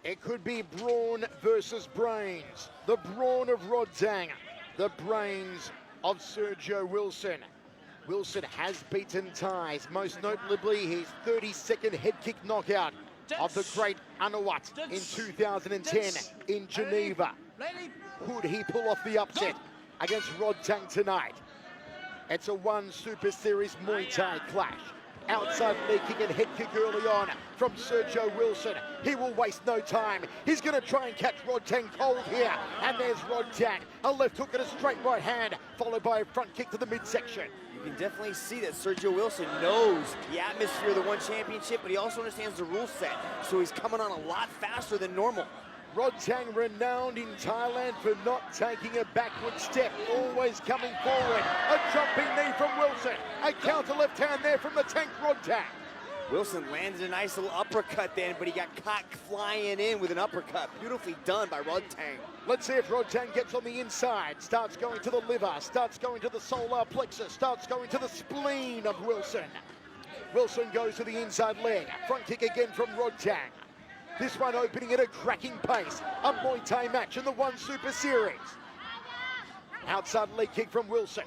It could be brawn versus brains. The brawn of RODTANG, the brains of Sergio Wilson. Wilson has beaten Thais, most notably his 32nd head kick knockout of the great Anuwat in 2010 in Geneva. Could he pull off the upset against RODTANG tonight? It's a one Super Series Muay Thai clash. Outside leg kick and head kick early on from Sergio Wilson. He will waste no time. He's going to try and catch RODTANG cold here. And there's RODTANG. A left hook and a straight right hand, followed by a front kick to the midsection. You can definitely see that Sergio Wilson knows the atmosphere of the One Championship, but he also understands the rule set. So he's coming on a lot faster than normal. RODTANG, renowned in Thailand for not taking a backward step, always coming forward. A jumping knee from Wilson. A counter left hand there from the tank RODTANG. Wilson landed a nice little uppercut then, but he got caught flying in with an uppercut. Beautifully done by RODTANG. Let's see if RODTANG gets on the inside. Starts going to the liver, starts going to the solar plexus, starts going to the spleen of Wilson. Wilson goes to the inside leg. Front kick again from RODTANG. This one opening at a cracking pace. A Muay Thai match in the One Super Series. Outside leg kick from Wilson.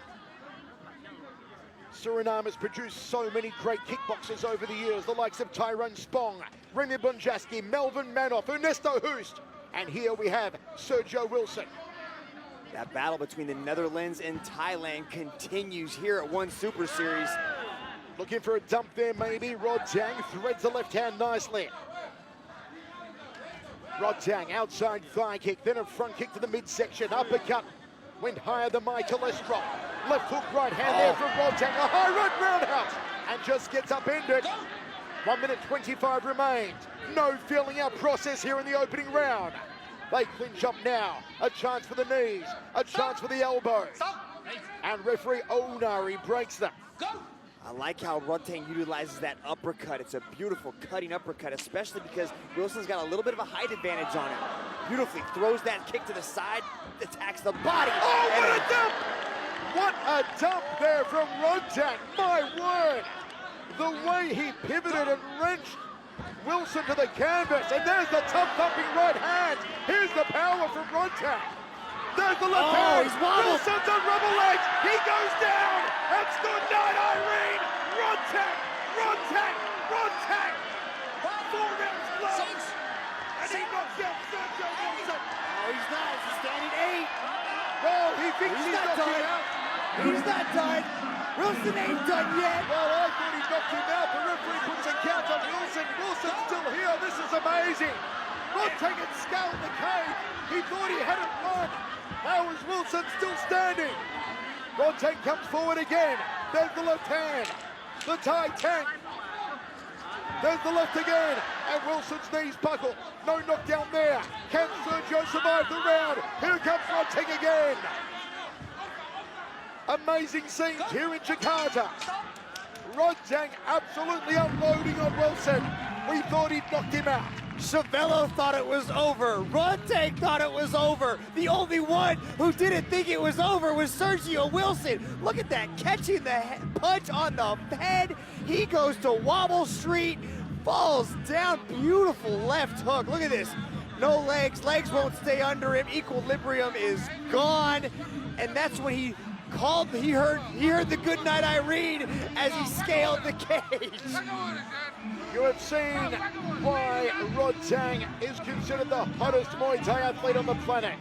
Suriname has produced so many great kickboxers over the years. The likes of Tyrone Spong, Remy Bonjaski, Melvin Manoff, Ernesto Hoost. And here we have Sergio Wilson. That battle between the Netherlands and Thailand continues here at One Super Series. Looking for a dump there maybe. RODTANG threads the left hand nicely. RODTANG, outside thigh kick, then a front kick to the midsection. Uppercut, went higher than my cholesterol. Left hook, right hand there from RODTANG. A high right roundhouse, and just gets upended. 1 minute 25 remains. No feeling out process here in the opening round. They clinch up now. A chance for the knees, a chance for the elbows. And referee Onari breaks them. I like how RODTANG utilizes that uppercut. It's a beautiful cutting uppercut, especially because Wilson's got a little bit of a height advantage on him. Beautifully throws that kick to the side, attacks the body. Oh, what a dump! What a dump there from RODTANG, my word! The way he pivoted and wrenched Wilson to the canvas, and there's the tough thumping right hand. Here's the power from RODTANG. There's the left hand. He's wobbled. Wilson's on rubber legs. He goes down. It's good night, Irene. RODTANG, RODTANG, RODTAng. 4 rounds close. And he knocks out Sergio Wilson. Oh, he's not. He's standing 8. Well, he thinks he's not knocked done. him out. He's not done. Wilson ain't done yet. Well, I thought he knocked him out. The referee puts a count on Wilson. Wilson's still here. This is amazing. RODTANG had scaled the cage. He thought he had it won. How is Wilson still standing? RODTANG comes forward again. There's the left hand. The Thai tank. There's the left again. And Wilson's knees buckle. No knockdown there. Can Sergio survive the round? Here comes RODTANG again. Amazing scenes here in Jakarta. RODTANG absolutely unloading on Wilson. We thought he'd knocked him out. Chavello thought it was over. RODTANG thought it was over. The only one who didn't think it was over was Sergio Wilson. Look at that, catching the punch on the head. He goes to Wobble Street, falls down, beautiful left hook. Look at this, no legs, legs won't stay under him. Equilibrium is gone. And that's when he called, he heard the good night Irene as he scaled the cage. You have seen why RODTANG is considered the hottest Muay Thai athlete on the planet.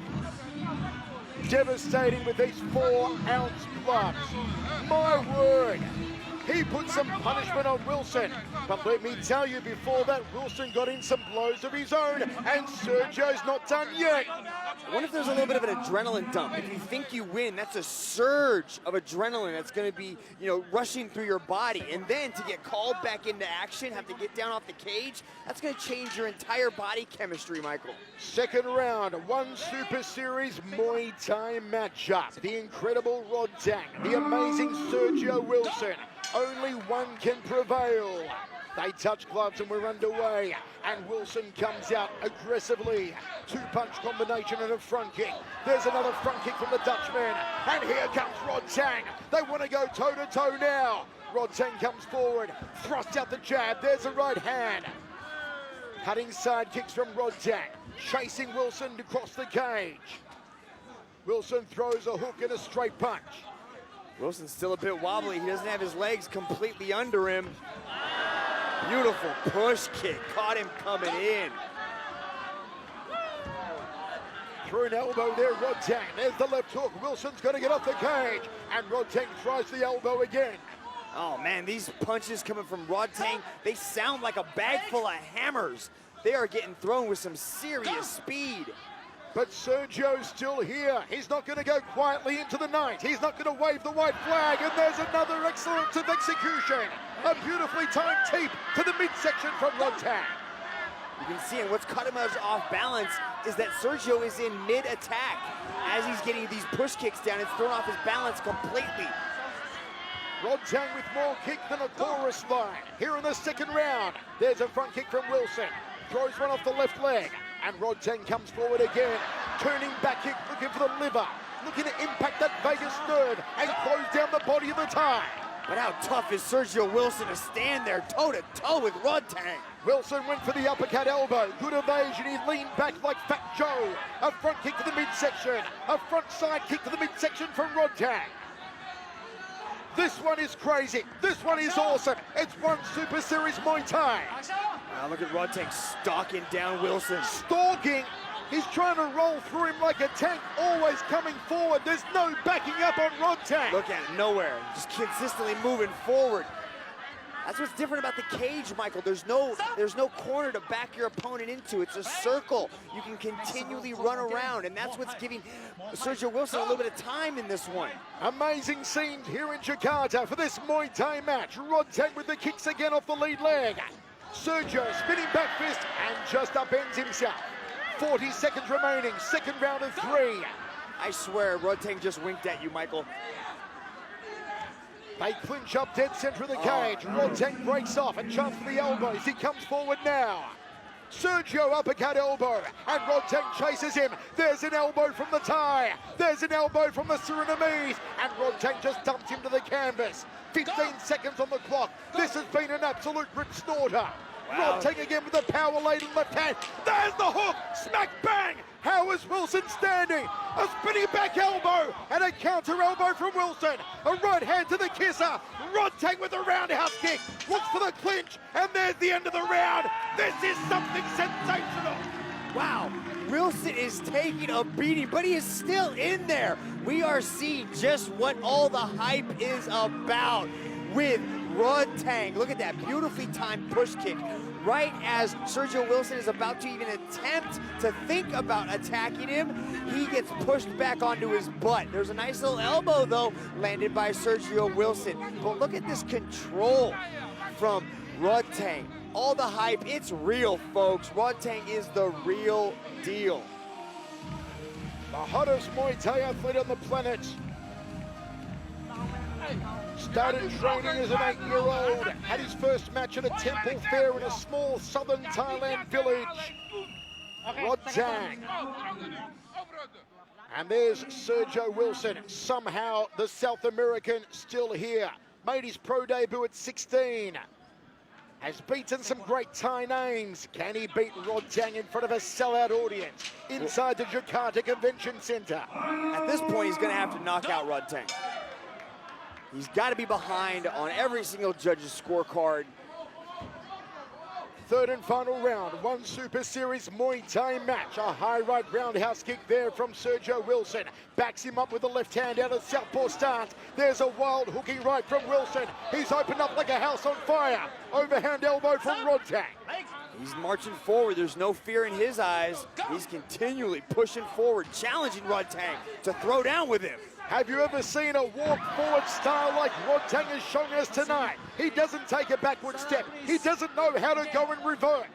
Devastating with these 4-ounce gloves. My word, he put some punishment on Wilson. But let me tell you, before that, Wilson got in some blows of his own, and Sergio's not done yet. I wonder if there's a little bit of an adrenaline dump. If you think you win, that's a surge of adrenaline that's going to be, rushing through your body. And then to get called back into action, have to get down off the cage, that's going to change your entire body chemistry, Michael. Second round, One Super Series Muay Thai matchup. The incredible RODTANG, the amazing Sergio Wilson. Only one can prevail. They touch gloves and we're underway. And Wilson comes out aggressively. 2-punch combination and a front kick. There's another front kick from the Dutchman. And here comes RODTANG. They want to go toe-to-toe now. RODTANG comes forward, thrusts out the jab, there's a right hand. Cutting side kicks from RODTANG, chasing Wilson across the cage. Wilson throws a hook and a straight punch. Wilson's still a bit wobbly. He doesn't have his legs completely under him. Beautiful push kick, caught him coming in. Through an elbow there, RODTANG. There's the left hook. Wilson's going to get off the cage. And RODTANG tries the elbow again. Oh man, these punches coming from RODTANG, they sound like a bag full of hammers. They are getting thrown with some serious speed. But Sergio's still here. He's not going to go quietly into the night. He's not going to wave the white flag. And there's another excellence of execution. A beautifully timed teep to the midsection from RODTANG. You can see, and what's caught him off balance is that Sergio is in mid-attack. As he's getting these push kicks down, it's thrown off his balance completely. RODTANG with more kick than a chorus line. Here in the second round, there's a front kick from Wilson. Throws one off the left leg, and RODTANG comes forward again. Turning back kick, looking for the liver. Looking to impact that vagus nerve and close down the body of the Thai. But how tough is Sergio Wilson to stand there toe-to-toe with RODTANG? Wilson went for the uppercut elbow. Good evasion. He leaned back like Fat Joe. A front kick to the midsection. A front side kick to the midsection from RODTANG. This one is crazy. This one is awesome. It's one Super Series Muay Thai. Now look at RODTANG stalking down Wilson. Stalking. He's trying to roll through him like a tank, always coming forward. There's no backing up on RODTANG. Look at it, nowhere. Just consistently moving forward. That's what's different about the cage, Michael. There's no corner to back your opponent into. It's a circle. You can continually run around, and that's what's giving Sergio Wilson a little bit of time in this one. Amazing scenes here in Jakarta for this Muay Thai match. RODTANG with the kicks again off the lead leg. Sergio spinning back fist and just upends himself. 40 seconds remaining, second round of 3. I swear, RODTANG just winked at you, Michael. They clinch up dead center of the cage. RODTANG breaks off and jumps for the elbows. He comes forward now. Sergio uppercut elbow, and RODTANG chases him. There's an elbow from the Thai. There's an elbow from the Surinamese, and RODTANG just dumped him to the canvas. 15 seconds on the clock. This has been an absolute rip snorter. Wow. RODTANG again with the power-laden left hand. There's the hook. Smack bang. How is Wilson standing? A spinning back elbow and a counter elbow from Wilson. A right hand to the kisser. RODTANG with a roundhouse kick. Looks for the clinch, and there's the end of the round. This is something sensational. Wow, Wilson is taking a beating, but he is still in there. We are seeing just what all the hype is about with RODTANG. Look at that beautifully timed push kick. Right as Sergio Wilson is about to even attempt to think about attacking him, he gets pushed back onto his butt. There's a nice little elbow, though, landed by Sergio Wilson. But look at this control from RODTANG. All the hype, it's real, folks. RODTANG is the real deal. The hottest Muay Thai athlete on the planet. Started training as an 8-year-old, had his first match at a temple fair in a small southern Thailand village. RODTANG. And there's Sergio Wilson, somehow the South American still here. Made his pro debut at 16. Has beaten some great Thai names. Can he beat RODTANG in front of a sellout audience inside the Jakarta Convention Center? At this point, he's going to have to knock out RODTANG. He's got to be behind on every single judge's scorecard. Third and final round, one Super Series Muay Thai match. A high right roundhouse kick there from Sergio Wilson. Backs him up with the left hand out of southpaw stance. There's a wild hooking right from Wilson. He's opened up like a house on fire. Overhand elbow from RODTANG. He's marching forward. There's no fear in his eyes. He's continually pushing forward, challenging RODTANG to throw down with him. Have you ever seen a walk-forward style like RODTANG is showing us tonight? He doesn't take a backward step. He doesn't know how to go in reverse.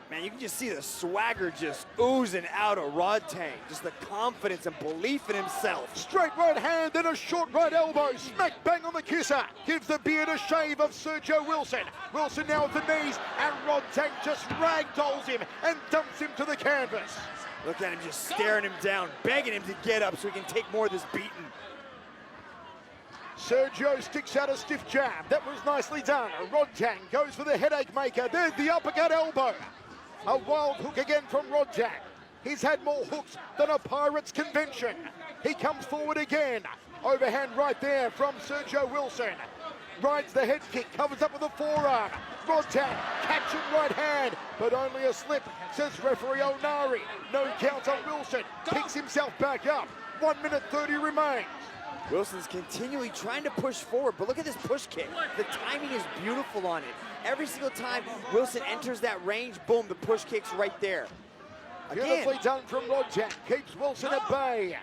Man, you can just see the swagger just oozing out of RODTANG. Just the confidence and belief in himself. Straight right hand, then a short right elbow. Smack bang on the kisser. Gives the beard a shave of Sergio Wilson. Wilson now at the knees, and RODTANG just ragdolls him and dumps him to the canvas. Look at him just staring him down, begging him to get up so he can take more of this beating. Sergio sticks out a stiff jab. That was nicely done. RODTANG goes for the headache maker. There's the uppercut elbow. A wild hook again from RODTANG. He's had more hooks than a Pirates convention. He comes forward again. Overhand right there from Sergio Wilson. Rides the head kick, covers up with a forearm. RODTANG catching right hand, but only a slip, says referee Onari. No count on Wilson. Picks himself back up. 1 minute 30 remains. Wilson's continually trying to push forward, but look at this push kick. The timing is beautiful on it. Every single time Wilson enters that range, boom, the push kick's right there. Beautifully done from RODTANG. Keeps Wilson at bay.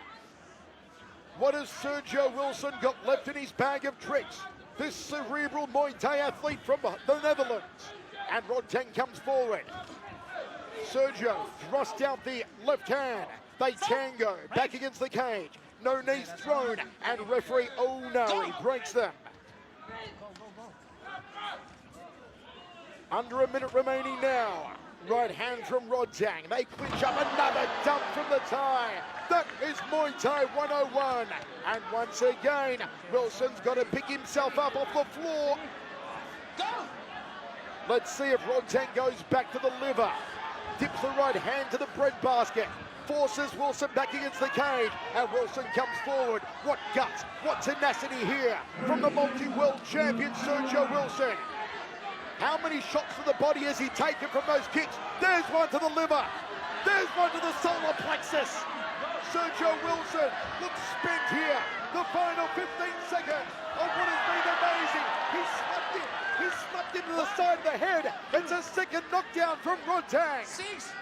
What has Sergio Wilson got left in his bag of tricks? This cerebral Muay Thai athlete from the Netherlands. And RODTANG comes forward. Sergio thrusts out the left hand. They tango back against the cage. No knees thrown, and referee Onari breaks them. Under a minute remaining now. Right hand from RODTANG. They clinch up, another dump from the Thai. That is Muay Thai 101. And once again, Wilson's got to pick himself up off the floor. Let's see if RODTANG goes back to the liver. Dips the right hand to the breadbasket. Forces Wilson back against the cage, and Wilson comes forward. What guts, what tenacity here from the multi-world champion Sergio Wilson. How many shots to the body has he taken from those kicks? There's one to the liver. There's one to the solar plexus. Sergio Wilson looks spent here. The final 15 seconds of what has been amazing. He slapped into the side of the head. It's a second knockdown from RODTANG. 6,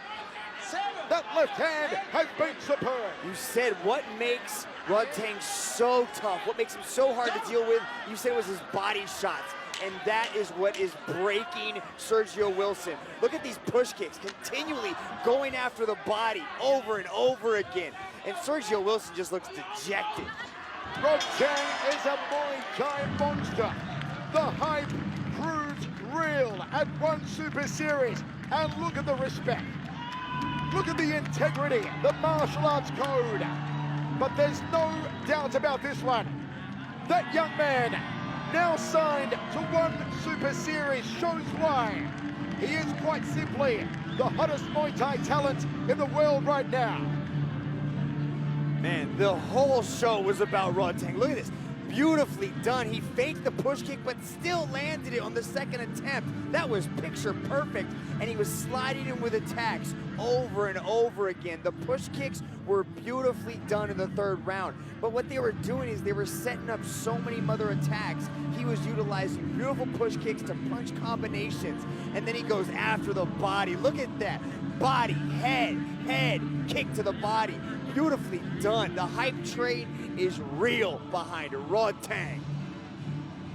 7. That left hand has been superb. You said what makes RODTANG so tough, what makes him so hard to deal with, you said it was his body shots. And that is what is breaking Sergio Wilson. Look at these push kicks, continually going after the body over and over again. And Sergio Wilson just looks dejected. RODTANG is a Muay Thai monster. The hype proves real at one Super Series. And look at the respect. Look at the integrity, the martial arts code. But there's no doubt about this one. That young man, now signed to one Super Series, shows why. He is quite simply the hottest Muay Thai talent in the world right now. Man, the whole show was about RODTANG. Look at this. Beautifully done. He faked the push kick, but still landed it on the second attempt. That was picture perfect, and he was sliding in with attacks over and over again. The push kicks were beautifully done in the third round, but what they were doing is they were setting up so many other attacks. He was utilizing beautiful push kicks to punch combinations, and then he goes after the body. Look at that. Body, head, kick to the body. Beautifully done. The hype train is real behind RODTANG.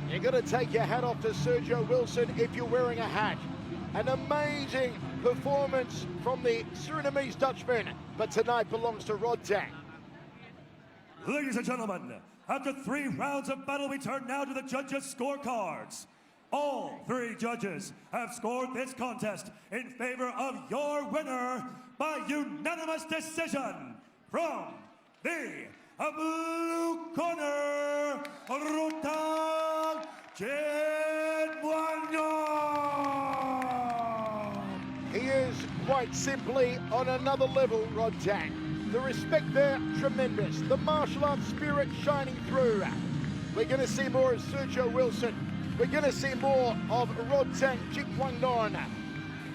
You're going to take your hat off to Sergio Wilson if you're wearing a hat. An amazing performance from the Surinamese Dutchman, but tonight belongs to RODTANG. Ladies and gentlemen, after 3 rounds of battle, we turn now to the judges' scorecards. All 3 judges have scored this contest in favor of your winner by unanimous decision. From the blue corner, RODTANG Vs. He is quite simply on another level, RODTANG. The respect there, tremendous. The martial arts spirit shining through. We're going to see more of Sergio Wilson. We're going to see more of RODTANG Jigwangnon.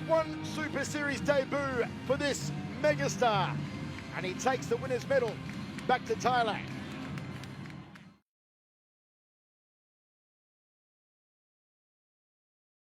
One Super Series debut for this megastar. And he takes the winner's medal back to Thailand.